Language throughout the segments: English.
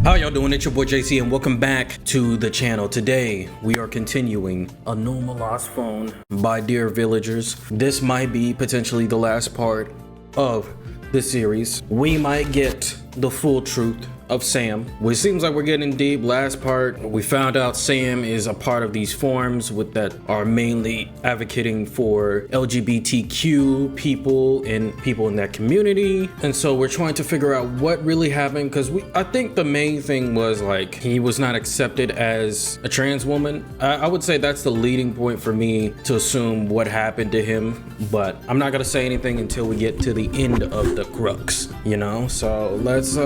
How y'all doing? It's your boy JC and welcome back to the channel. Today we are continuing A Normal Lost Phone by Dear Villagers. This might be potentially the last part of this series. We might get the full truth of Sam, which seems like we're getting deep. Last part, we found out Sam is a part of these forums that are mainly advocating for LGBTQ people and people in that community. And so we're trying to figure out what really happened, because I think the main thing was like he was not accepted as a trans woman. I would say that's the leading point for me to assume what happened to him, but I'm not gonna say anything until we get to the end of the crux, you know? So let's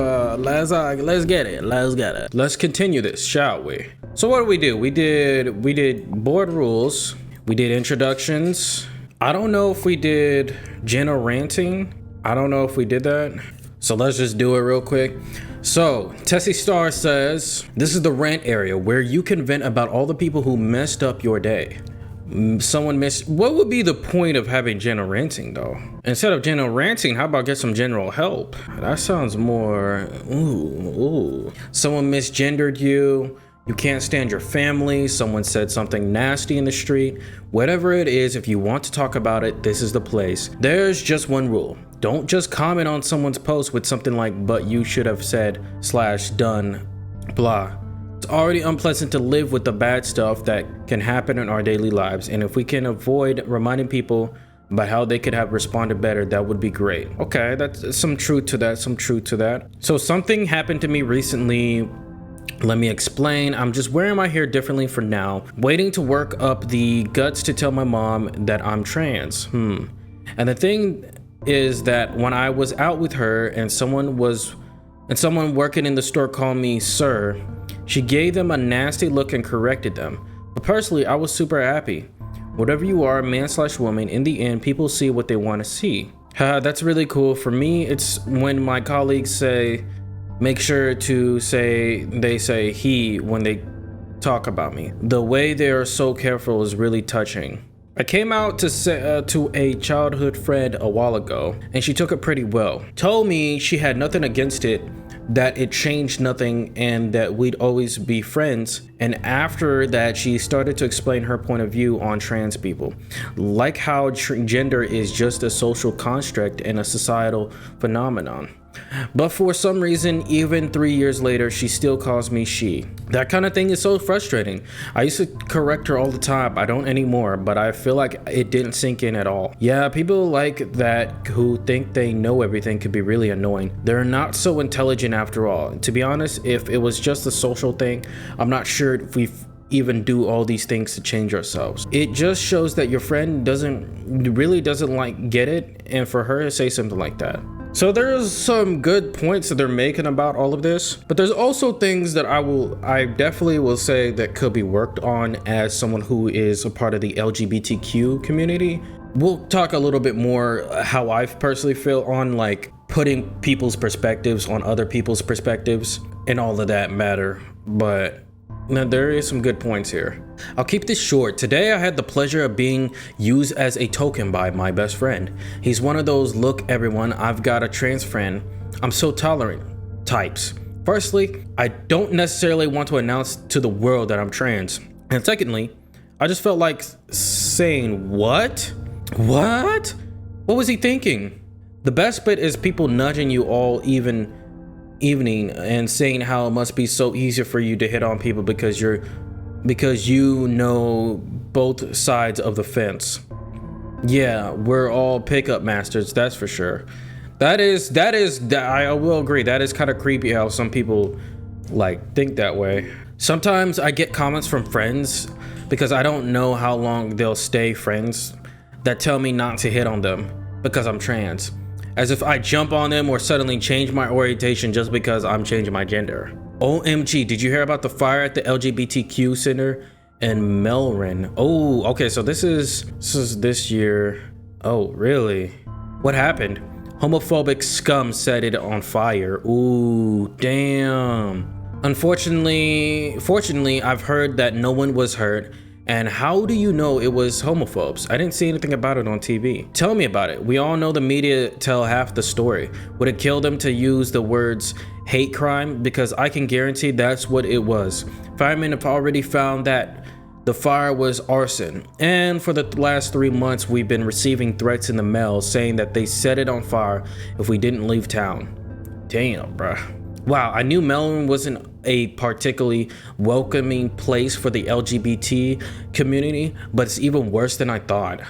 get it. Let's continue this, shall we? So what do? We did board rules. We did introductions. I don't know if we did Jenna ranting. I don't know if we did that. So let's just do it real quick. So Tessie Star says, this is the rant area where you can vent about all the people who messed up your day. What would be the point of having Jenna ranting though? Instead of Jenna ranting, how about get some general help? That sounds more, ooh. Someone misgendered you. You can't stand your family. Someone said something nasty in the street. Whatever it is, if you want to talk about it, this is the place. There's just one rule. Don't just comment on someone's post with something like, but you should have said / done blah. It's already unpleasant to live with the bad stuff that can happen in our daily lives, and if we can avoid reminding people about how they could have responded better, that would be great. Okay, that's some truth to that. So something happened to me recently. Let me explain. I'm just wearing my hair differently for now, waiting to work up the guts to tell my mom that I'm trans. And the thing is that when I was out with her and someone working in the store called me sir, she gave them a nasty look and corrected them. But personally, I was super happy. Whatever you are, man/woman, in the end, people see what they want to see. That's really cool. For me, it's when my colleagues say, make sure to say he when they talk about me. The way they are so careful is really touching. I came out to a childhood friend a while ago, and she took it pretty well. Told me she had nothing against it, that it changed nothing, and that we'd always be friends. And after that, she started to explain her point of view on trans people, like how gender is just a social construct and a societal phenomenon. But for some reason, even 3 years later, she still calls me she. That kind of thing is so frustrating. I used to correct her all the time. I don't anymore, but I feel like it didn't sink in at all. Yeah, people like that who think they know everything could be really annoying. They're not so intelligent after all. To be honest, if it was just a social thing, I'm not sure if we even do all these things to change ourselves. It just shows that your friend really doesn't like get it, and for her to say something like that. So there's some good points that they're making about all of this, but there's also things that I definitely will say that could be worked on as someone who is a part of the LGBTQ community. We'll talk a little bit more how I personally feel on like putting people's perspectives on other people's perspectives and all of that matter, but now, there is some good points here. I'll keep this short. Today I had the pleasure of being used as a token by my best friend. He's one of those look everyone, I've got a trans friend, I'm so tolerant types. Firstly, I don't necessarily want to announce to the world that I'm trans. And secondly, I just felt like saying, what? What was he thinking? The best bit is people nudging you all evening and saying how it must be so easier for you to hit on people because you know both sides of the fence. Yeah, we're all pickup masters, that's for sure. That is I will agree, that is kind of creepy how some people like think that way. Sometimes I get comments from friends because I don't know how long they'll stay friends that tell me not to hit on them because I'm trans. As if I jump on them or suddenly change my orientation just because I'm changing my gender. OMG, did you hear about the fire at the LGBTQ center in Melrin? Oh, okay, so this is this year. Oh, really? What happened? Homophobic scum set it on fire. Ooh, damn. Fortunately, I've heard that no one was hurt. And how do you know it was homophobes? I didn't see anything about it on TV. Tell me about it. We all know the media tell half the story. Would it kill them to use the words hate crime, because I can guarantee that's what it was. Firemen have already found that the fire was arson, and for the last 3 months we've been receiving threats in the mail saying that they set it on fire if we didn't leave town. Damn, bruh. Wow, I knew Melbourne wasn't a particularly welcoming place for the LGBT community, but it's even worse than I thought.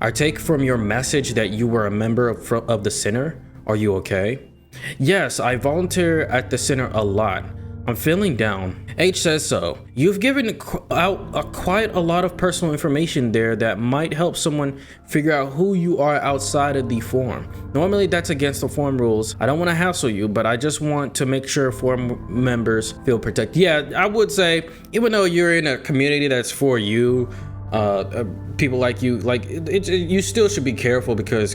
I take from your message that you were a member of the center. Are you okay? Yes, I volunteer at the center a lot. I'm feeling down. H says so. You've given out quite a lot of personal information there that might help someone figure out who you are outside of the forum. Normally that's against the forum rules. I don't want to hassle you, but I just want to make sure forum members feel protected. Yeah, I would say, even though you're in a community that's for you, people like you, like you still should be careful, because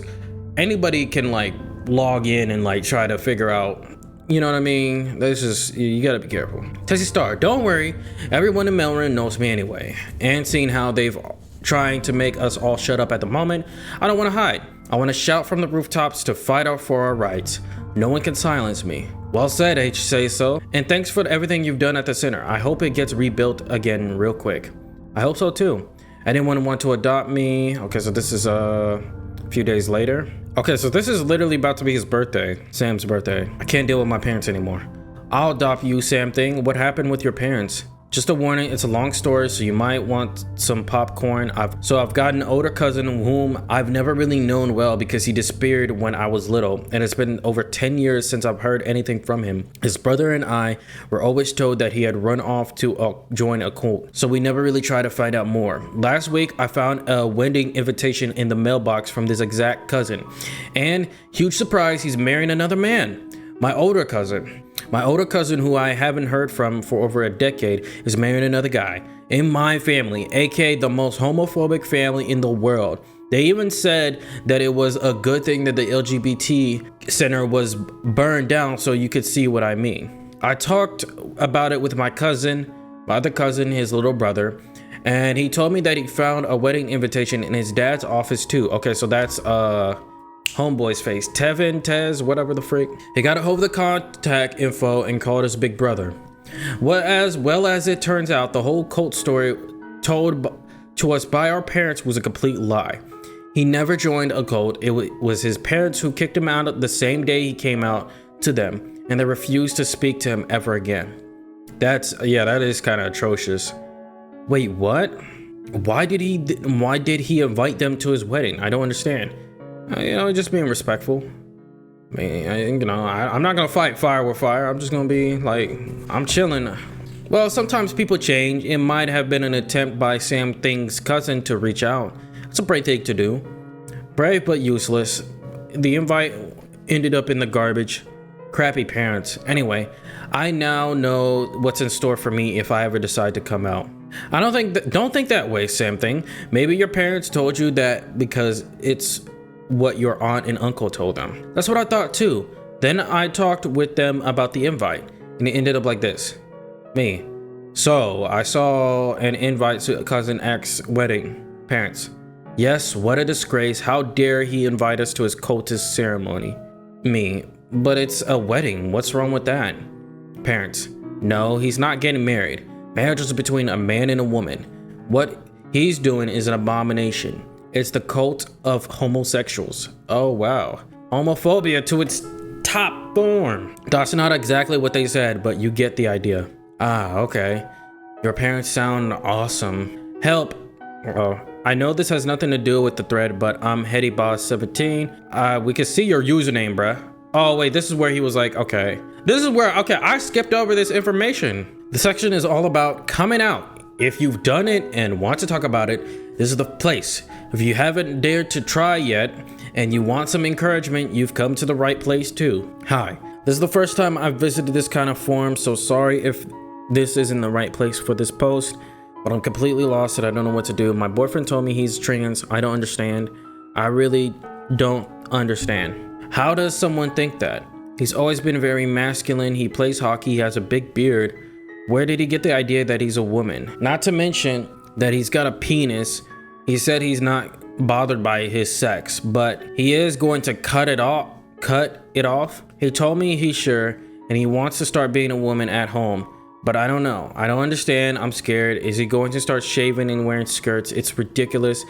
anybody can like log in and like try to figure out, you know what I mean? This is, you gotta be careful. Tessie Star, don't worry. Everyone in Melbourne knows me anyway. And seeing how they've trying to make us all shut up at the moment, I don't want to hide. I want to shout from the rooftops to fight out for our rights. No one can silence me. Well said, H say so. And thanks for everything you've done at the center. I hope it gets rebuilt again real quick. I hope so too. Anyone want to adopt me? Okay, so this is a few days later. Okay, so this is literally about to be his birthday, Sam's birthday. I can't deal with my parents anymore. I'll adopt you, Sam thing. What happened with your parents? Just a warning, it's a long story, so you might want some popcorn. I've got an older cousin whom I've never really known well because he disappeared when I was little, and it's been over 10 years since I've heard anything from him. His brother and I were always told that he had run off to join a cult, so we never really tried to find out more. Last week, I found a wedding invitation in the mailbox from this exact cousin, and huge surprise, he's marrying another man. My older cousin who I haven't heard from for over a decade is marrying another guy in my family, aka the most homophobic family in the world. They even said that it was a good thing that the LGBT center was burned down, so you could see what I mean. I talked about it with my other cousin, his little brother, and he told me that he found a wedding invitation in his dad's office too. Okay, so that's homeboy's face, Tez, whatever the frick. He got a hold of the contact info and called his big brother. Well as it turns out, the whole cult story told to us by our parents was a complete lie. He never joined a cult. It was his parents who kicked him out the same day he came out to them, and they refused to speak to him ever again. That is kind of atrocious. Wait, what? Why did he invite them to his wedding? I don't understand. Just being respectful. I mean, I'm not gonna fight fire with fire. I'm just gonna be like, I'm chilling. Well, sometimes people change. It might have been an attempt by Sam Thing's cousin to reach out. It's a brave thing to do. Brave but useless. The invite ended up in the garbage. Crappy parents. Anyway, I now know what's in store for me if I ever decide to come out. I don't think that way, Sam Thing. Maybe your parents told you that because it's what your aunt and uncle told them. That's what I thought too. Then I talked with them about the invite, and it ended up like this. Me. So I saw an invite to cousin X's wedding. Parents. Yes, what a disgrace. How dare he invite us to his cultist ceremony? Me. But it's a wedding. What's wrong with that? Parents. No, he's not getting married. Marriage is between a man and a woman. What he's doing is an abomination. It's the cult of homosexuals. Oh, wow. Homophobia to its top form. That's not exactly what they said, but you get the idea. Ah, okay. Your parents sound awesome. Help. I know this has nothing to do with the thread, but I'm HeadyBoss17. We can see your username, bruh. Oh, wait, this is where he was like, okay. Okay, I skipped over this information. The section is all about coming out. If you've done it and want to talk about it, this is the place. If you haven't dared to try yet and you want some encouragement, you've come to the right place too. Hi, this is the first time I've visited this kind of forum, so sorry if this isn't the right place for this post, but I'm completely lost and I don't know what to do. My boyfriend told me he's trans. I don't understand. I really don't understand. How does someone think that? He's always been very masculine. He plays hockey. He has a big beard. Where did he get the idea that he's a woman? Not to mention that he's got a penis. He said he's not bothered by his sex, but he is going to cut it off. He told me he's sure, and he wants to start being a woman at home. But I don't know. I don't understand. I'm scared. Is he going to start shaving and wearing skirts? It's ridiculous.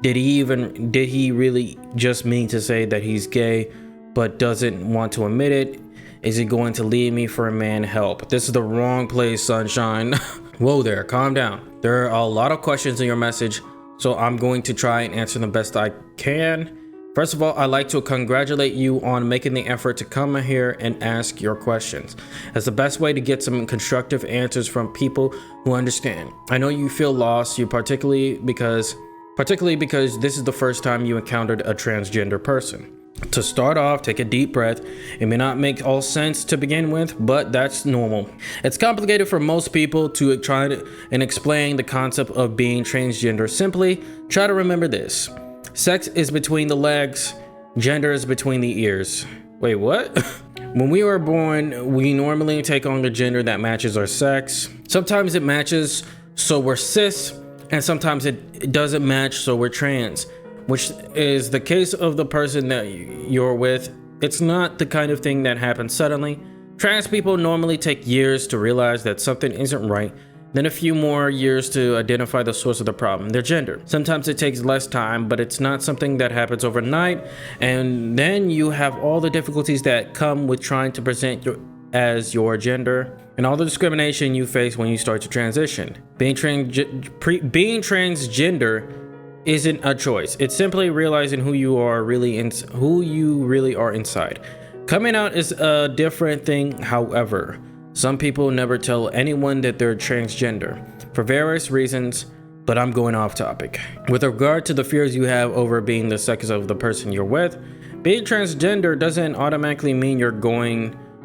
Did he really just mean to say that he's gay but doesn't want to admit it? Is he going to leave me for a man? Help. This is the wrong place, sunshine. Whoa there, calm down. There are a lot of questions in your message, so I'm going to try and answer them best I can. First of all, I'd like to congratulate you on making the effort to come here and ask your questions. That's the best way to get some constructive answers from people who understand. I know you feel lost, particularly because this is the first time you encountered a transgender person. To start off, take a deep breath. It may not make all sense to begin with, but that's normal. It's complicated for most people to try and explain the concept of being transgender. Simply try to remember this. Sex is between the legs, gender is between the ears. Wait, what? When we are born, we normally take on the gender that matches our sex. Sometimes it matches, so we're cis, and sometimes it doesn't match, so we're trans, which is the case of the person that you're with. It's not the kind of thing that happens suddenly. Trans people normally take years to realize that something isn't right, then a few more years to identify the source of the problem, their gender. Sometimes it takes less time, but it's not something that happens overnight. And then you have all the difficulties that come with trying to present as your gender and all the discrimination you face when you start to transition. Being transgender isn't a choice. It's simply realizing who you really are inside. Coming out is a different thing, however. Some people never tell anyone that they're transgender for various reasons, but I'm going off topic. With regard to the fears you have over being the sex of the person you're with, being transgender doesn't automatically mean you're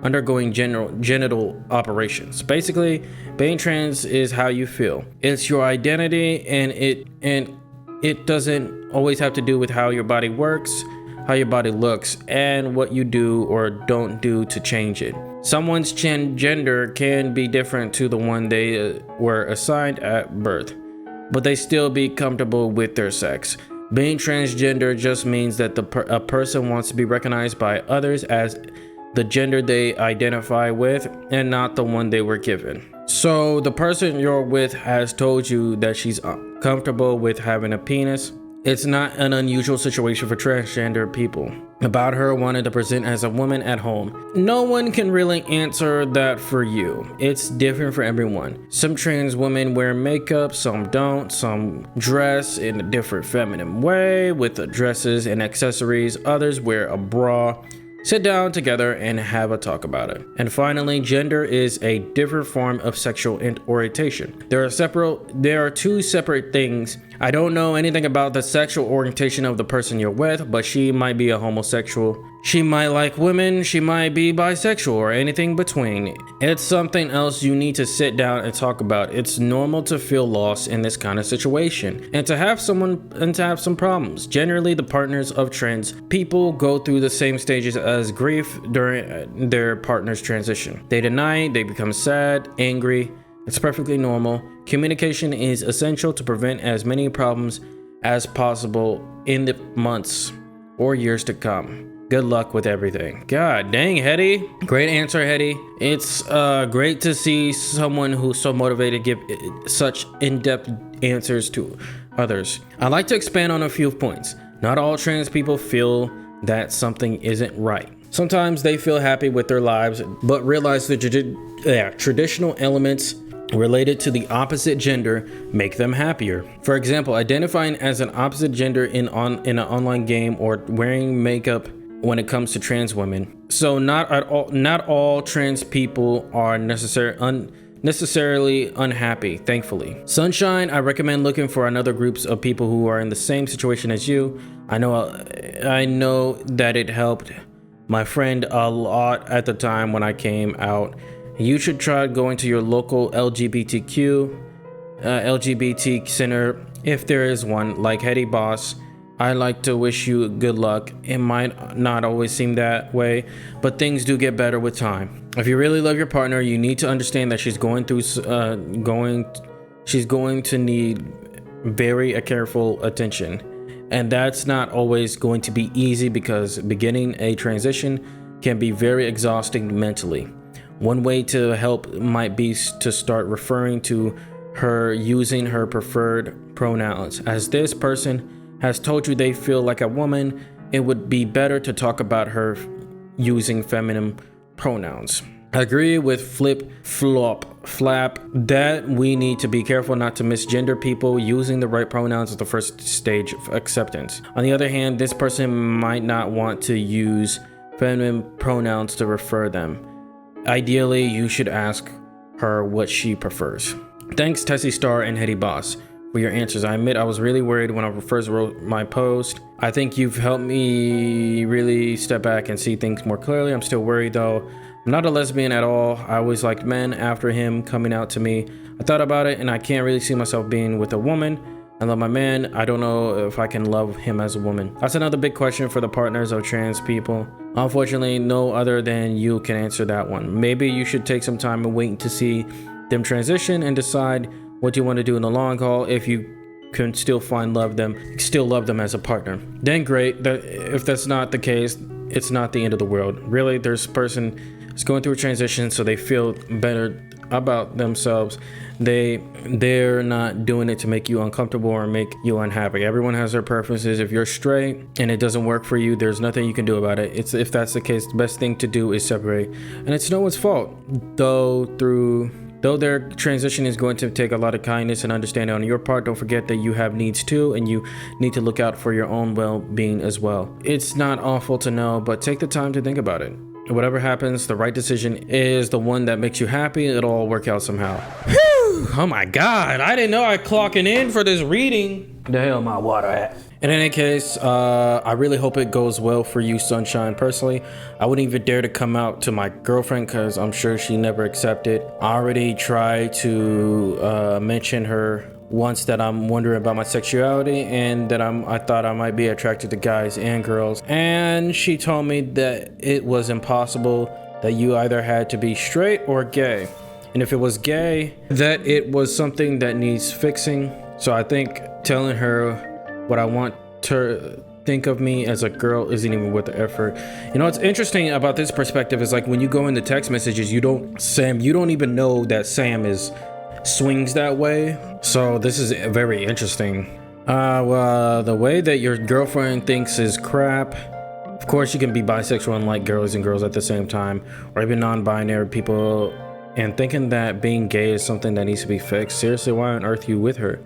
undergoing genital operations. Basically, being trans is how you feel. It's your identity, and it doesn't always have to do with how your body works, how your body looks, and what you do or don't do to change it. Someone's gender can be different to the one they were assigned at birth, but they still be comfortable with their sex. Being transgender just means that a person wants to be recognized by others as the gender they identify with and not the one they were given. So the person you're with has told you that she's comfortable with having a penis. It's not an unusual situation for transgender people about her wanting to present as a woman at home. No one can really answer that for you. It's different for everyone. Some trans women wear makeup, some don't. Some dress in a different feminine way with the dresses and accessories. Others wear a bra. Sit down together and have a talk about it. And finally, gender is a different form of sexual orientation. There are two separate things. I don't know anything about the sexual orientation of the person you're with, but she might be a homosexual. She might like women, she might be bisexual, or anything between. It's something else you need to sit down and talk about. It's normal to feel lost in this kind of situation and to have some problems. Generally, the partners of trans people go through the same stages as grief during their partner's transition. They deny, they become sad, angry. It's perfectly normal. Communication is essential to prevent as many problems as possible in the months or years to come. Good luck with everything. God dang, Hetty. Great answer, Hetty. It's great to see someone who's so motivated to give such in-depth answers to others. I'd like to expand on a few points. Not all trans people feel that something isn't right. Sometimes they feel happy with their lives, but realize the traditional elements related to the opposite gender make them happier. For example, identifying as an opposite gender in an online game or wearing makeup when it comes to trans women. So not all trans people are necessarily unhappy, thankfully. Sunshine, I recommend looking for another groups of people who are in the same situation as you. I know that it helped my friend a lot at the time when I came out. You should try going to your local LGBT center if there is one, like Hetty Boss. I like to wish you good luck. It might not always seem that way, but things do get better with time. If you really love your partner, you need to understand that she's going to need very careful attention. And that's not always going to be easy because beginning a transition can be very exhausting mentally. One way to help might be to start referring to her using her preferred pronouns. As this person has told you they feel like a woman, it would be better to talk about her using feminine pronouns. I agree with flap that we need to be careful not to misgender people. Using the right pronouns is the first stage of acceptance. On the other hand, this person might not want to use feminine pronouns to refer them. Ideally, you should ask her what she prefers. Thanks, Tessie Star and Hetty Boss, for your answers. I admit I was really worried when I first wrote my post. I think you've helped me really step back and see things more clearly. I'm still worried though. I'm not a lesbian at all. I always liked men. After him coming out to me, I thought about it and I can't really see myself being with a woman. I love my man. I don't know if I can love him as a woman. That's another big question for the partners of trans people. Unfortunately, no other than you can answer that one. Maybe you should take some time and wait to see them transition and decide what you want to do in the long haul. If you can still love them as a partner, then great. If that's not the case, it's not the end of the world. Really, there's a person is going through a transition, so they feel better about themselves. They're not doing it to make you uncomfortable or make you unhappy. Everyone has their preferences. If you're straight and it doesn't work for you, there's nothing you can do about it. If that's the case, the best thing to do is separate, and it's no one's fault. Though their transition is going to take a lot of kindness and understanding on your part, don't forget that you have needs too, and you need to look out for your own well-being as well. It's not awful to know, but take the time to think about it. Whatever happens, the right decision is the one that makes you happy. It'll all work out somehow. Whew! Oh my God, I didn't know I clocking in for this reading. The hell my water at? In any case, I really hope it goes well for you, Sunshine. Personally, I wouldn't even dare to come out to my girlfriend because I'm sure she never accepted. I already tried to mention her once that I'm wondering about my sexuality and that I thought I might be attracted to guys and girls. And she told me that it was impossible, that you either had to be straight or gay. And if it was gay, that it was something that needs fixing. So I think telling her what I want to think of me as a girl isn't even worth the effort. You know what's interesting about this perspective is like when you go into text messages, you don't even know that Sam swings that way. So this is very interesting. Well, the way that your girlfriend thinks is crap. Of course, you can be bisexual and like girls and girls at the same time, or even non-binary people, and thinking that being gay is something that needs to be fixed. Seriously, why on earth are you with her?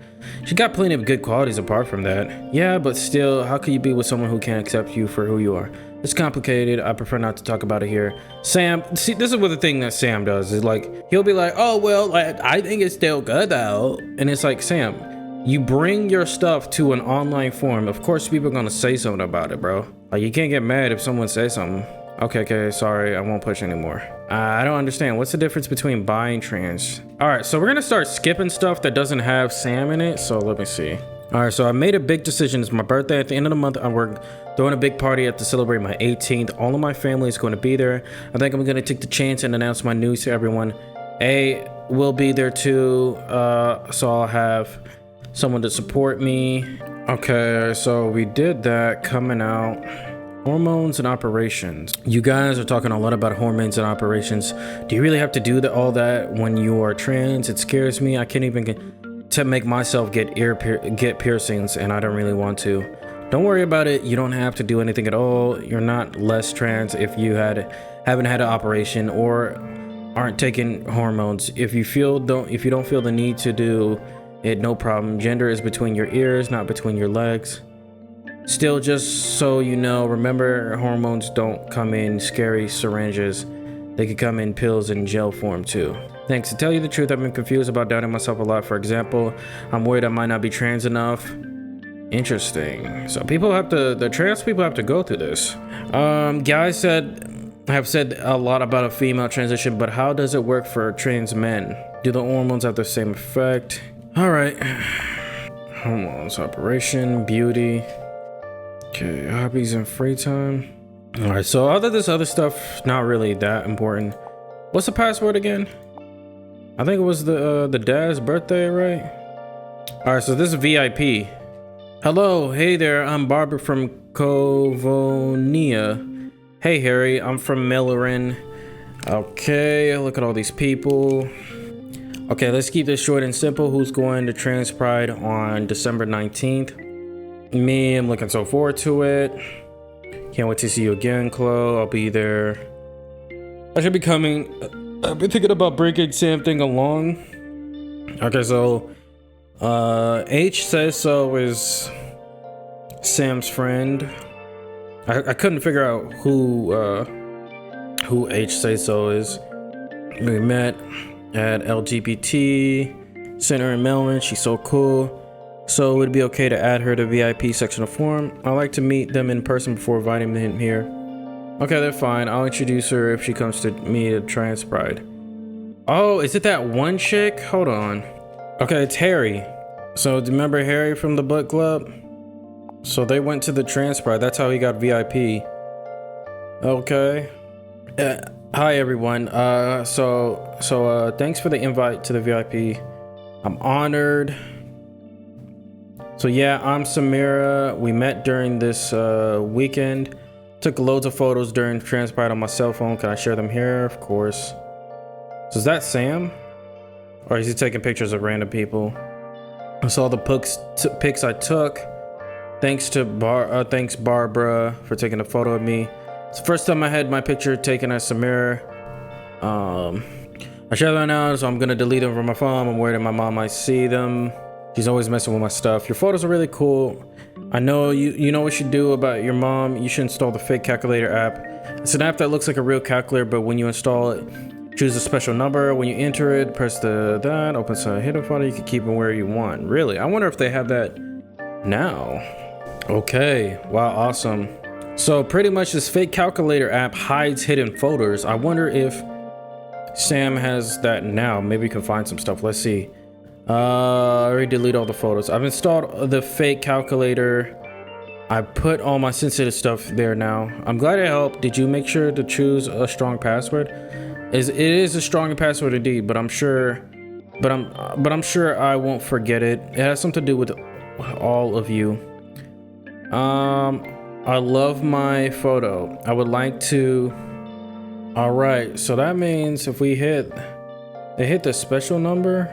She got plenty of good qualities apart from that. Yeah, but still, how could you be with someone who can't accept you for who you are? It's complicated. I prefer not to talk about it here. Sam, see, this is what the thing that Sam does is like, he'll be like, oh, well, I think it's still good though. And it's like, Sam, you bring your stuff to an online forum. Of course, people are going to say something about it, bro. Like, you can't get mad if someone says something. Okay, sorry, I won't push anymore. I don't understand. What's the difference between bi and trans? All right, so we're gonna start skipping stuff that doesn't have Sam in it. So let me see. All right, so I made a big decision. It's my birthday at the end of the month. We're throwing a big party to celebrate my 18th. All of my family is going to be there. I think I'm gonna take the chance and announce my news to everyone. A will be there too, so I'll have someone to support me. Okay, so we did that. Coming out. Hormones and operations. You guys are talking a lot about hormones and operations. Do you really have to do all that when you are trans? It scares me. I can't even make myself get piercings, and I don't really want to. Don't worry about it. You don't have to do anything at all. You're not less trans if you haven't had an operation or aren't taking hormones. If you don't feel the need to do it, no problem. Gender is between your ears, not between your legs. Still, just so you know, remember hormones don't come in scary syringes. They could come in pills and gel form too. Thanks. To tell you the truth, I've been confused about doubting myself a lot. For example, I'm worried I might not be trans enough. Interesting. So the trans people have to go through this. Guys have said a lot about a female transition, but how does it work for trans men? Do the hormones have the same effect? All right. Hormones, operation, beauty. Okay, hobbies and free time. All right, so this other stuff, not really that important. What's the password again? I think it was the dad's birthday, right? All right, so this is VIP. Hello, hey there, I'm Barbara from Covonia. Hey Harry, I'm from Mellorin. Okay, look at all these people. Okay, let's keep this short and simple. Who's going to Trans Pride on December 19th? Me, I'm looking so forward to it. Can't wait to see you again, Chloe. I'll be there. I should be coming. I've been thinking about bringing Sam thing along. Okay, so H says so is Sam's friend. I couldn't figure out who H says so is. We met at LGBT Center in Melbourne. She's so cool. So would it be okay to add her to VIP section of forum? I like to meet them in person before inviting them here. Okay, they're fine. I'll introduce her if she comes to me at Trans Pride. Oh, is it that one chick? Hold on. Okay, it's Harry. So do you remember Harry from the book club? So they went to the Trans Pride. That's how he got VIP. Okay. Hi everyone. So thanks for the invite to the VIP. I'm honored. So yeah, I'm Samira. We met during this weekend. Took loads of photos during Trans Pride on my cell phone. Can I share them here? Of course. So is that Sam? Or is he taking pictures of random people? I saw the pics I took. Thanks to Barbara for taking a photo of me. It's the first time I had my picture taken as Samira. I share them now, so I'm gonna delete them from my phone. I'm worried that my mom might see them. She's always messing with my stuff. Your photos are really cool. I know you know what you do about your mom. You should install the fake calculator app. It's an app that looks like a real calculator, but when you install it, choose a special number. When you enter it, press that opens a hidden folder. You can keep them where you want. Really? I wonder if they have that now. Okay. Wow. Awesome. So pretty much this fake calculator app hides hidden folders. I wonder if Sam has that now. Maybe we can find some stuff. Let's see. I already delete all the photos. I've installed the fake calculator. I put all my sensitive stuff there now. I'm glad it helped. Did you make sure to choose a strong password? It is a strong password indeed, but I'm sure I won't forget it. It has something to do with all of you. I love my photo. I would like to. All right, so that means if we hit the special number.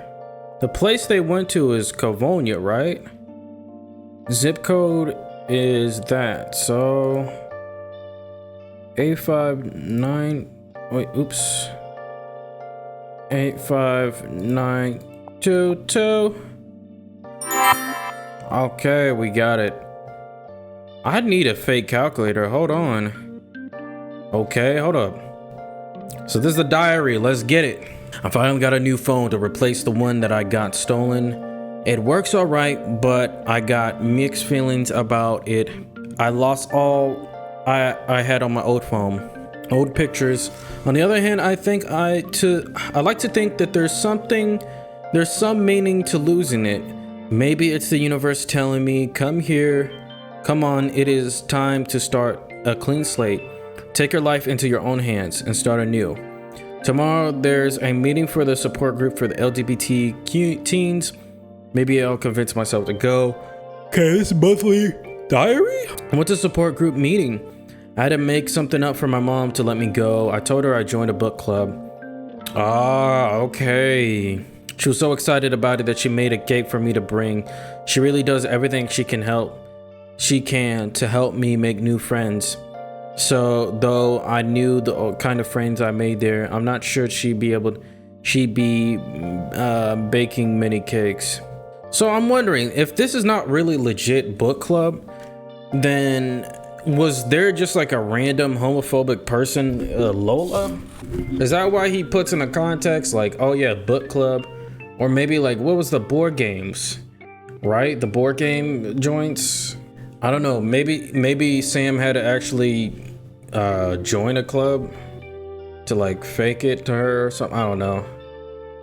The place they went to is Cavonia, right? Zip code is that. So 859. Wait, oops. 85922. Okay, we got it. I need a fake calculator. Hold on. Okay, hold up. So this is the diary. Let's get it. I finally got a new phone to replace the one that I got stolen. It works all right, but I got mixed feelings about it. I lost all I had on my old phone, old pictures. On the other hand, I like to think that there's some meaning to losing it. Maybe it's the universe telling me, come here, come on, it is time to start a clean slate. Take your life into your own hands and start anew. Tomorrow, there's a meeting for the support group for the LGBTQ teens. Maybe I'll convince myself to go. Okay, this monthly diary? What's a support group meeting? I had to make something up for my mom to let me go. I told her I joined a book club. Ah, okay. She was so excited about it that she made a cake for me to bring. She really does everything she can to help me make new friends. So though I knew the kind of friends I made there, I'm not sure she'd be baking many cakes. So I'm wondering if this is not really legit book club, then was there just like a random homophobic person, Lola? Is that why he puts in a context like, oh yeah, book club? Or maybe like, what was the board games, right? The board game joints? I don't know, maybe Sam had to actually join a club to like fake it to her or something. I don't know,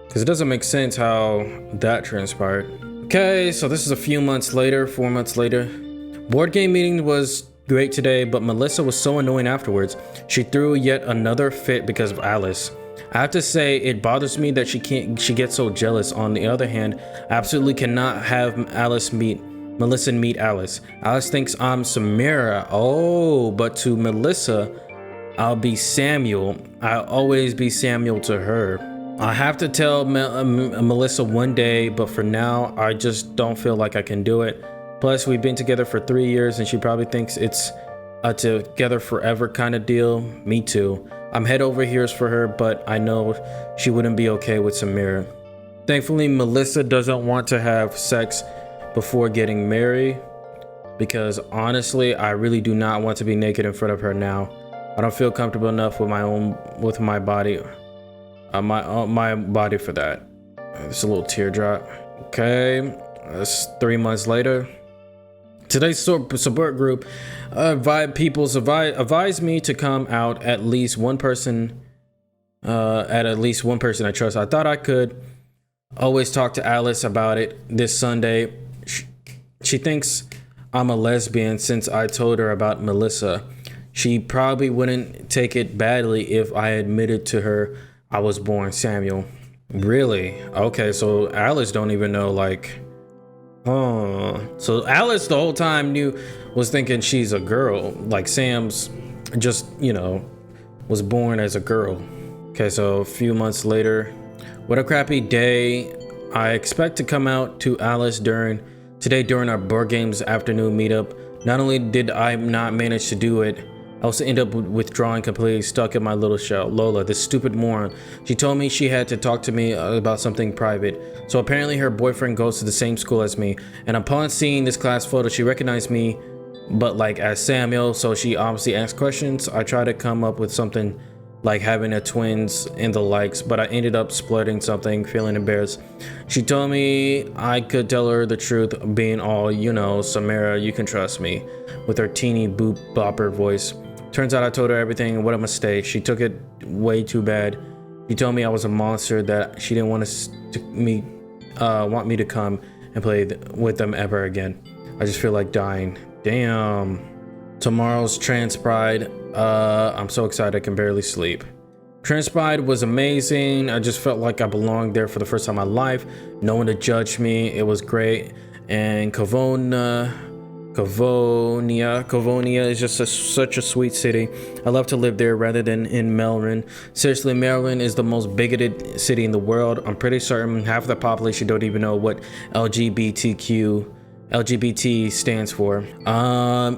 because it doesn't make sense how that transpired. Okay, so this is a few months later, 4 months later. Board game meeting was great today, but Melissa was so annoying afterwards. She threw yet another fit because of Alice. I have to say, it bothers me that she gets so jealous. On the other hand, I absolutely cannot have Melissa meet Alice. Alice thinks I'm Samira. Oh, but to Melissa, I'll be Samuel. I'll always be Samuel to her. I have to tell Melissa one day, but for now, I just don't feel like I can do it. Plus, we've been together for 3 years and she probably thinks it's a together forever kind of deal. Me too. I'm head over heels for her, but I know she wouldn't be okay with Samira. Thankfully, Melissa doesn't want to have sex before getting married because honestly, I really do not want to be naked in front of her now. I don't feel comfortable enough with my body, my body for that. It's a little teardrop. Okay, that's 3 months later. Today's support group advised me to come out at least one person I trust. I thought I could always talk to Alice about it this Sunday. She thinks I'm a lesbian since I told her about Melissa. She probably wouldn't take it badly if I admitted to her I was born Samuel. Really? Okay, so Alice don't even know, like, so Alice the whole time was thinking she's a girl, like Sam's just, was born as a girl. Okay, so a few months later, what a crappy day. I expect to come out to Alice today during our board games afternoon meetup. Not only did I not manage to do it, I also end up withdrawing completely, stuck in my little shell. Lola, this stupid moron. She told me she had to talk to me about something private. So apparently her boyfriend goes to the same school as me. And upon seeing this class photo, she recognized me, but like as Samuel. So she obviously asked questions. I tried to come up with something like having a twins and the likes, but I ended up splitting something, feeling embarrassed. She told me I could tell her the truth, being all, Samira, you can trust me, with her teeny boop bopper voice. Turns out I told her everything. What a mistake. She took it way too bad. She told me I was a monster, that she didn't want me to come and play with them ever again. I just feel like dying. Damn. Tomorrow's Trans Pride. I'm so excited I can barely sleep. Trans Pride was amazing. I just felt like I belonged there for the first time in my life. No one to judge me. It was great. And Cavonia is just such a sweet city. I love to live there rather than in Maryland. Seriously, Maryland is the most bigoted city in the world. I'm pretty certain half of the population don't even know what LGBT stands for.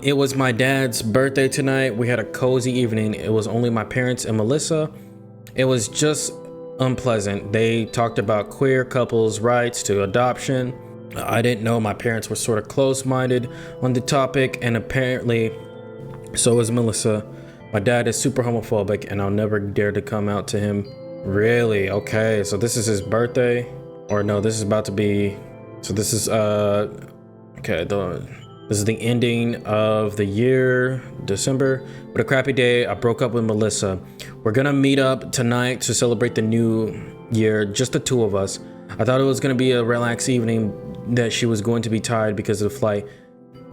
It was my dad's birthday tonight. We had a cozy evening. It was only my parents and Melissa. It was just unpleasant. They talked about queer couples' rights to adoption. I didn't know my parents were sort of close-minded on the topic, and apparently so is Melissa. My dad is super homophobic, and I'll never dare to come out to him. Really? Okay, so this is his birthday? Or no, this is about to be... So this is, okay, this is the ending of the year, December. What a crappy day. I broke up with Melissa. We're gonna meet up tonight to celebrate the new year, just the two of us. I thought it was gonna be a relaxed evening, that she was going to be tired because of the flight,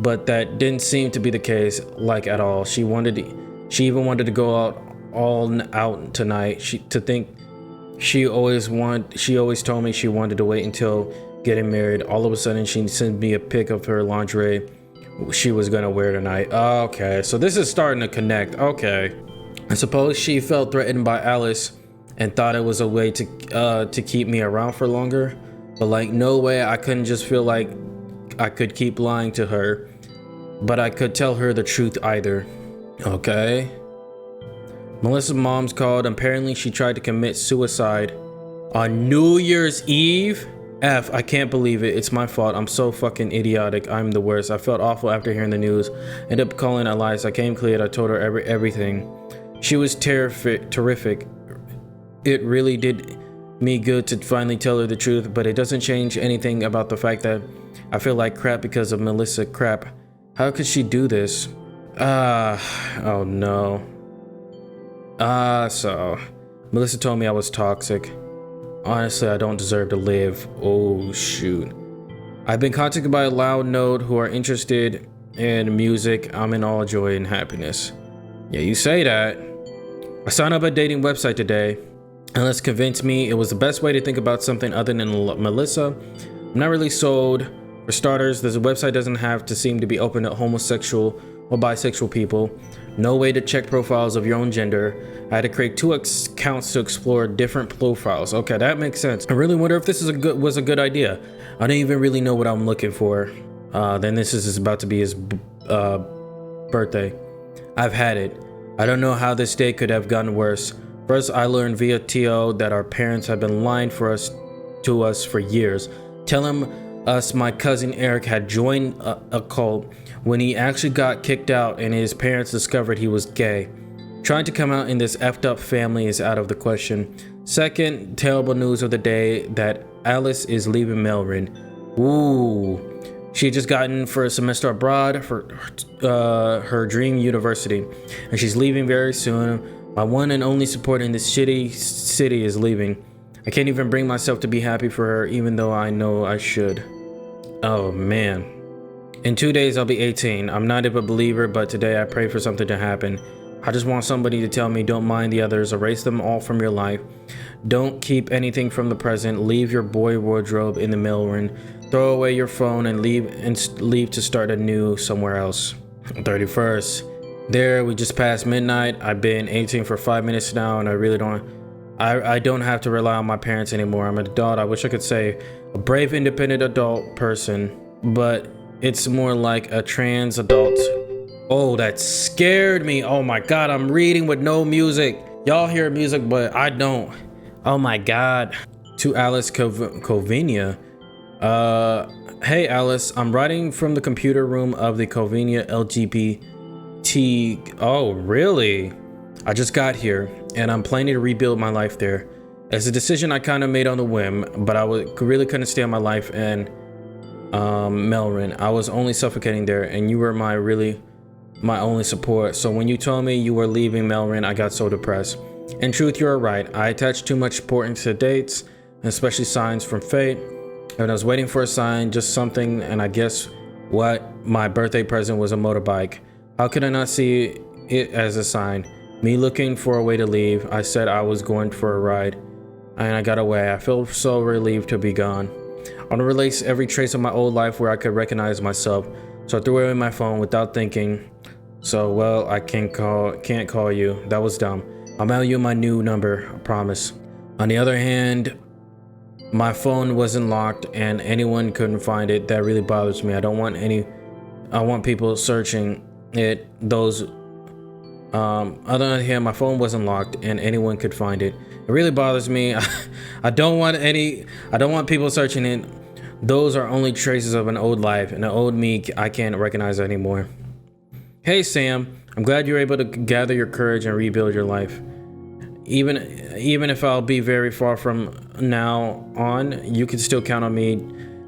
but that didn't seem to be the case, like at all. She even wanted to go out tonight. She always told me she wanted to wait until getting married. All of a sudden she sent me a pic of her lingerie she was gonna wear tonight. Okay, so this is starting to connect. Okay, I suppose she felt threatened by Alice and thought it was a way to keep me around for longer. But like, no way, I couldn't just feel like I could keep lying to her, but I could tell her the truth either. Okay. Melissa's mom's called. Apparently she tried to commit suicide on New Year's Eve. I can't believe it. It's my fault. I'm so fucking idiotic. I'm the worst. I felt awful after hearing the news. Ended up calling Elias. I came clean. I told her everything. She was terrific. It really did me good to finally tell her the truth, but it doesn't change anything about the fact that I feel like crap because of Melissa crap. How could she do this? Oh no. So Melissa told me I was toxic. Honestly, I don't deserve to live. Oh shoot. I've been contacted by a loud node who are interested in music. I'm in all joy and happiness. Yeah, you say that. I signed up a dating website today. Unless convinced me it was the best way to think about something other than Melissa. I'm not really sold. For starters, this website doesn't have to seem to be open to homosexual or bisexual people. No way to check profiles of your own gender. I had to create 2 accounts to explore different profiles. Okay, that makes sense. I really wonder if this is was a good idea. I don't even really know what I'm looking for. Then this is about to be his birthday. I've had it. I don't know how this day could have gotten worse. First, I learned via TO that our parents have been lying to us for years, telling us my cousin Eric had joined a cult when he actually got kicked out and his parents discovered he was gay. Trying to come out in this effed up family is out of the question. Second, terrible news of the day that Alice is leaving Melrin. Ooh. She had just gotten for a semester abroad for her dream university, and she's leaving very soon. My one and only support in this shitty city is leaving. I can't even bring myself to be happy for her, even though I know I should. Oh man. In 2 days, I'll be 18. I'm not a believer, but today I pray for something to happen. I just want somebody to tell me don't mind the others, erase them all from your life. Don't keep anything from the present. Leave your boy wardrobe in the mailroom. Throw away your phone and leave to start anew somewhere else. 31st. There, we just passed midnight. I've been 18 for 5 minutes now, and I really don't have to rely on my parents anymore. I'm an adult. I wish I could say a brave, independent adult person, but it's more like a trans adult. Oh, that scared me. Oh my God, I'm reading with no music. Y'all hear music, but I don't. Oh my God. To Alice Covenia. Hey Alice, I'm writing from the computer room of the Covenia LGBT. Oh, really? I just got here and I'm planning to rebuild my life there. It's a decision I kind of made on the whim, but I really couldn't stand my life in Melrin. I was only suffocating there, and you were my only support. So when you told me you were leaving Melrin, I got so depressed. In truth, you're right. I attached too much importance to dates, especially signs from fate. And I was waiting for a sign, just something, and I guess what? My birthday present was a motorbike. How could I not see it as a sign? Me looking for a way to leave. I said I was going for a ride, and I got away. I feel so relieved to be gone. I want to release every trace of my old life where I could recognize myself. So I threw away my phone without thinking. So, well, I can't call you. That was dumb. I'll mail you my new number, I promise. On the other hand, my phone wasn't locked and anyone couldn't find it. That really bothers me. I want people searching it. Other than him, my phone wasn't locked and anyone could find it. It really bothers me. I don't want people searching it. Those are only traces of an old life, and the old me I can't recognize anymore. Hey Sam, I'm glad you're able to gather your courage and rebuild your life. Even if I'll be very far from now on, you can still count on me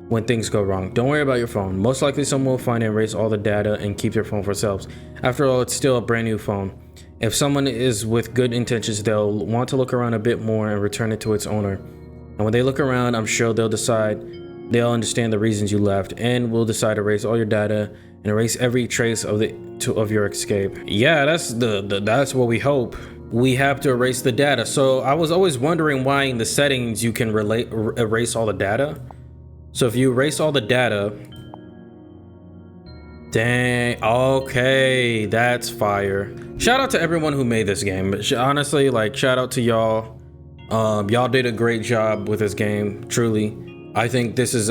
when things go wrong. Don't worry about your phone. Most likely someone will find and erase all the data and keep their phone for themselves. After all, it's still a brand new phone. If someone is with good intentions, they'll want to look around a bit more and return it to its owner. And when they look around, I'm sure they'll understand the reasons you left, and will decide to erase all your data and erase every trace of your escape. Yeah, that's what we hope. We have to erase the data. So I was always wondering why in the settings you can erase all the data. So if you erase all the data, dang, okay, that's fire. Shout out to everyone who made this game. Honestly, like, shout out to y'all. Y'all did a great job with this game, truly. I think this is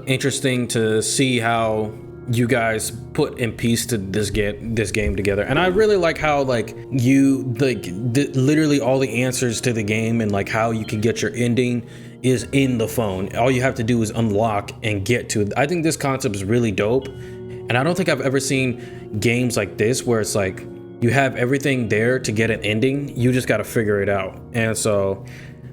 interesting to see how you guys put and piece to this game together. And I really like how, like, you literally all the answers to the game and like how you can get your ending is in the phone. All you have to do is unlock and get to it. I think this concept is really dope, and I don't think I've ever seen games like this where it's like you have everything there to get an ending, you just got to figure it out. And so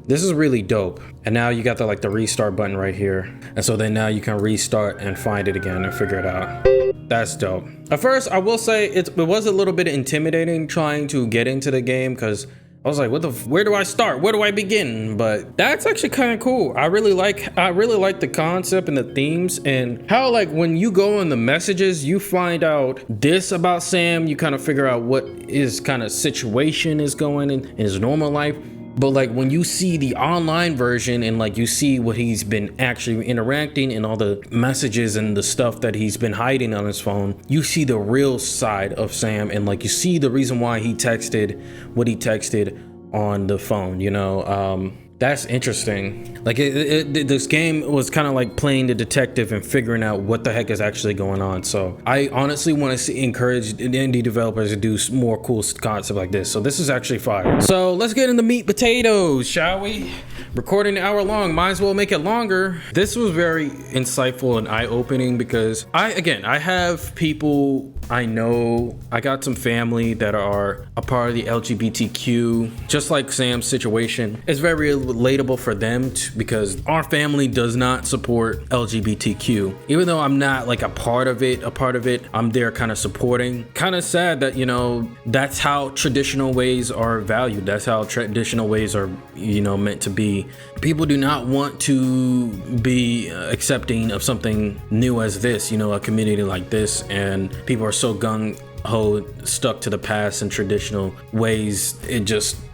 this is really dope. And now you got the restart button right here. And so then now you can restart and find it again and figure it out. That's dope. At first, I will say it was a little bit intimidating trying to get into the game, because I was like, where do I start? Where do I begin? But that's actually kind of cool. I really like the concept and the themes, and how, like, when you go on the messages, you find out this about Sam, you kind of figure out what his kind of situation is going in his normal life. But like when you see the online version and like you see what he's been actually interacting and all the messages and the stuff that he's been hiding on his phone, you see the real side of Sam, and like you see the reason why he texted what he texted on the phone, you know. That's interesting. Like this game was kind of like playing the detective and figuring out what the heck is actually going on. So I honestly want to encourage indie developers to do more cool concepts like this. So this is actually fire. So let's get into meat potatoes, shall we? Recording an hour long, might as well make it longer. This was very insightful and eye-opening because I have people I know. I got some family that are a part of the LGBTQ, just like Sam's situation. It's very relatable for them because our family does not support LGBTQ. Even though I'm not like a part of it, I'm there kind of supporting. Kind of sad that, you know, that's how traditional ways are valued. That's how traditional ways are, you know, meant to be. People do not want to be accepting of something new as this, you know, a community like this, and people are so gung-ho stuck to the past and traditional ways.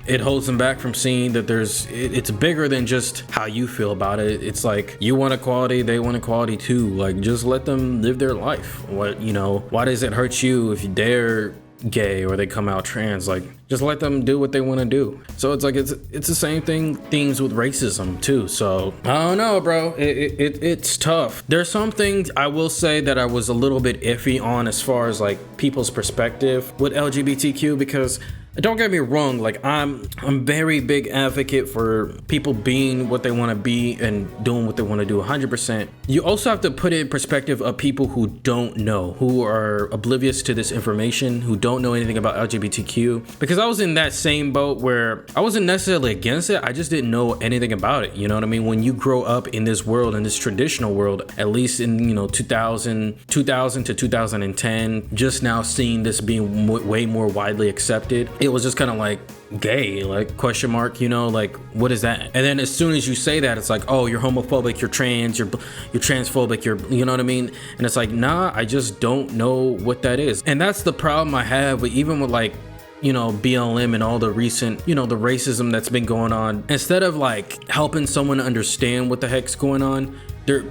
It holds them back from seeing that it's bigger than just how you feel about it. It's like you want equality, they want equality too. Like just let them live their life. Why does it hurt you if they're gay or they come out trans? Like just let them do what they want to do. So it's like it's the same themes with racism too. So I don't know, bro. It's tough. There's some things I will say that I was a little bit iffy on as far as like people's perspective with LGBTQ, because don't get me wrong, like I'm very big advocate for people being what they want to be and doing what they want to do 100%. You also have to put it in perspective of people who don't know, who are oblivious to this information, who don't know anything about LGBTQ. Because I was in that same boat where I wasn't necessarily against it, I just didn't know anything about it. You know what I mean? When you grow up in this world, in this traditional world, at least in, you know, 2000 to 2010, just now seeing this being way more widely accepted, it was just kind of like gay, like question mark, you know, like what is that? And then as soon as you say that, it's like, oh, you're homophobic, you're trans, you're transphobic, you know what I mean? And it's like, nah, I just don't know what that is. And that's the problem I have with even with like, you know, BLM and all the recent, you know, the racism that's been going on. Instead of like helping someone understand what the heck's going on,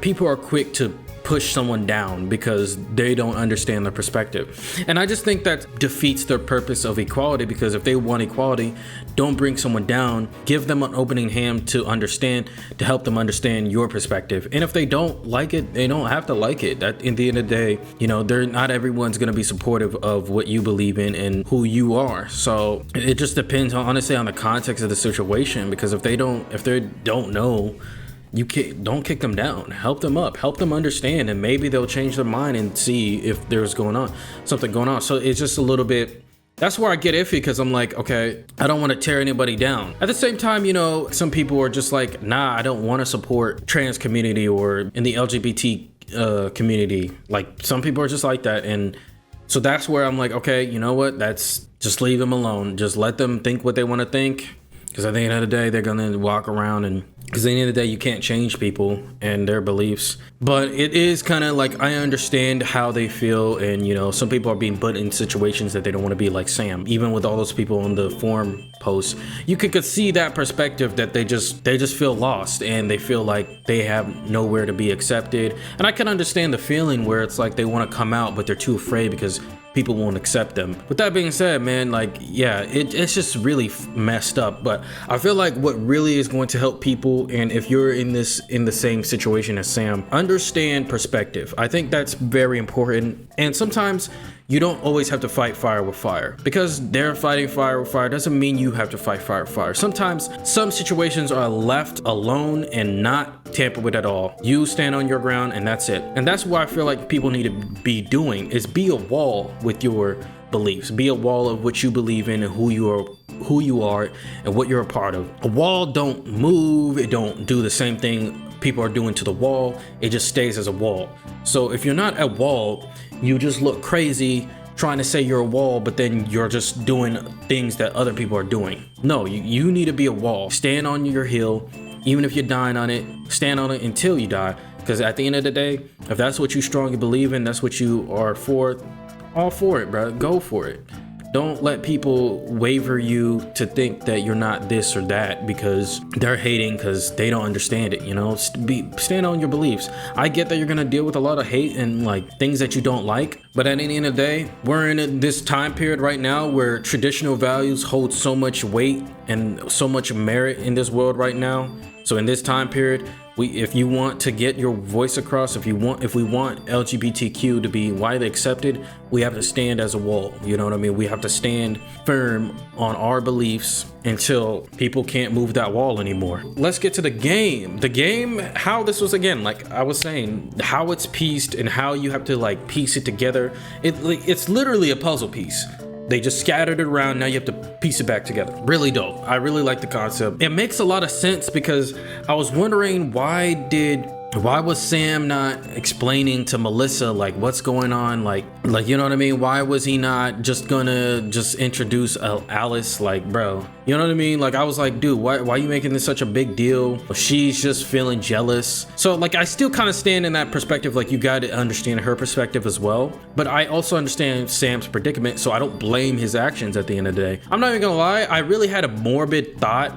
people are quick to push someone down because they don't understand their perspective. And I just think that defeats their purpose of equality, because if they want equality, don't bring someone down, give them an opening hand to understand, to help them understand your perspective. And if they don't like it, they don't have to like it. That in the end of the day, you know, not everyone's going to be supportive of what you believe in and who you are. So it just depends honestly on the context of the situation, because if they don't know, don't kick them down, help them up, help them understand, and maybe they'll change their mind and see if there's something going on. So it's just a little bit, that's where I get iffy, because I'm like, okay, I don't want to tear anybody down. At the same time, you know, some people are just like, nah, I don't want to support trans community or in the LGBT community. Like some people are just like that. And so that's where I'm like, okay, you know what, just leave them alone. Just let them think what they want to think. Because at the end of the day, they're going to walk around, and because at the end of the day, you can't change people and their beliefs. But it is kind of like, I understand how they feel. And, you know, some people are being put in situations that they don't want to be, like Sam. Even with all those people on the forum posts, you could see that perspective, that they just feel lost and they feel like they have nowhere to be accepted. And I can understand the feeling where it's like they want to come out, but they're too afraid because people won't accept them. With that being said, man, like, yeah, it's just really messed up. But I feel like what really is going to help people, and if you're in the same situation as Sam, understand perspective. I think that's very important. And sometimes you don't always have to fight fire with fire. Because they're fighting fire with fire doesn't mean you have to fight fire with fire. Sometimes some situations are left alone and not tampered with at all. You stand on your ground and that's it. And that's what I feel like people need to be doing, is be a wall with your beliefs. Be a wall of what you believe in and who you are and what you're a part of. A wall don't move, it don't do the same thing people are doing to the wall. It just stays as a wall. So if you're not a wall, you just look crazy trying to say you're a wall, but then you're just doing things that other people are doing. No, you need to be a wall. Stand on your hill. Even if you're dying on it, stand on it until you die. Because at the end of the day, if that's what you strongly believe in, that's what you are for, all for it, bro. Go for it. Don't let people waver you to think that you're not this or that because they're hating because they don't understand it, you know? Stand on your beliefs. I get that you're gonna deal with a lot of hate and like things that you don't like, but at the end of the day, we're in this time period right now where traditional values hold so much weight and so much merit in this world right now. So in this time period, if you want to get your voice across, if we want LGBTQ to be widely accepted, we have to stand as a wall. You know what I mean? We have to stand firm on our beliefs until people can't move that wall anymore. Let's get to the game. The game, how this was, again, like I was saying, how it's pieced and how you have to like piece it together. It's literally a puzzle piece. They just scattered it around. Now you have to piece it back together. Really dope. I really like the concept. It makes a lot of sense because I was wondering why was Sam not explaining to Melissa like what's going on, like you know what I mean? Why was he not just gonna introduce Alice? Like, bro, you know what I mean? Like, I was like, dude, why are you making this such a big deal? She's just feeling jealous. So like, I still kind of stand in that perspective. Like, you got to understand her perspective as well, but I also understand Sam's predicament, so I don't blame his actions at the end of the day. I'm not even gonna lie, I really had a morbid thought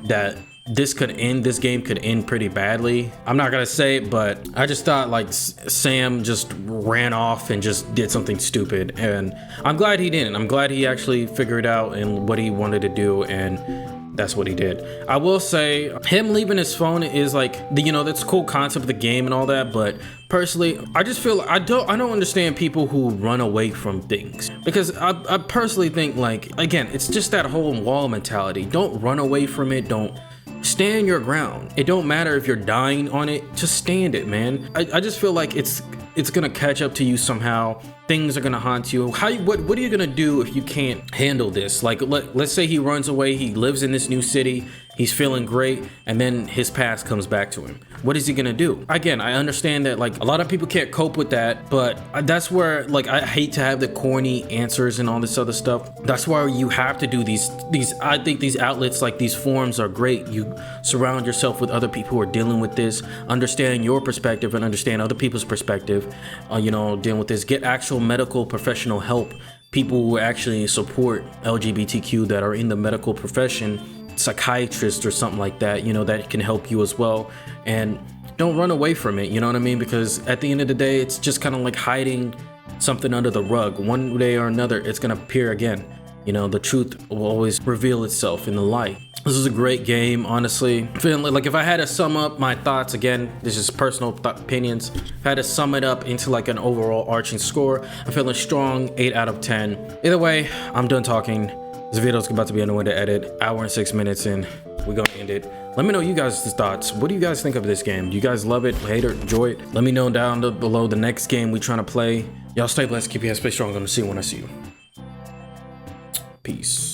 that this game could end pretty badly. I'm not gonna say it, but I just thought like Sam just ran off and just did something stupid, and I'm glad he didn't. I'm glad he actually figured out and what he wanted to do, and that's what he did. I will say him leaving his phone is like that's a cool concept of the game and all that, but personally I just feel I don't understand people who run away from things, because I personally think, like, again, it's just that whole wall mentality. Don't run away from it. Don't stand your ground. It don't matter if you're dying on it, just stand it, man. I just feel like it's gonna catch up to you somehow. Things are gonna haunt you. What are you gonna do if you can't handle this? Like, let's say he runs away, he lives in this new city, he's feeling great, and then his past comes back to him. What is he gonna do? Again, I understand that like a lot of people can't cope with that, but that's where, like, I hate to have the corny answers and all this other stuff. That's why you have to do these I think these outlets, like these forums, are great. You surround yourself with other people who are dealing with this, understand your perspective and understand other people's perspective, dealing with this. Get actual medical professional help, people who actually support LGBTQ that are in the medical profession, psychiatrist or something like that, that can help you as well. And don't run away from it, you know what I mean? Because at the end of the day, it's just kind of like hiding something under the rug. One day or another, it's gonna appear again. The truth will always reveal itself in the light. This is a great game, honestly. Feeling like if I had to sum up my thoughts, again, this is personal opinions. If I had to sum it up into like an overall arching score, I'm feeling strong, 8 out of 10. Either way, I'm done talking. This video is about to be annoying to edit. Hour and 6 minutes in, we're gonna end it. Let me know you guys' thoughts. What do you guys think of this game? Do you guys love it, hate it, enjoy it? Let me know down below the next game we trying to play. Y'all stay blessed, keep your head space strong. I'm gonna see you when I see you. Peace.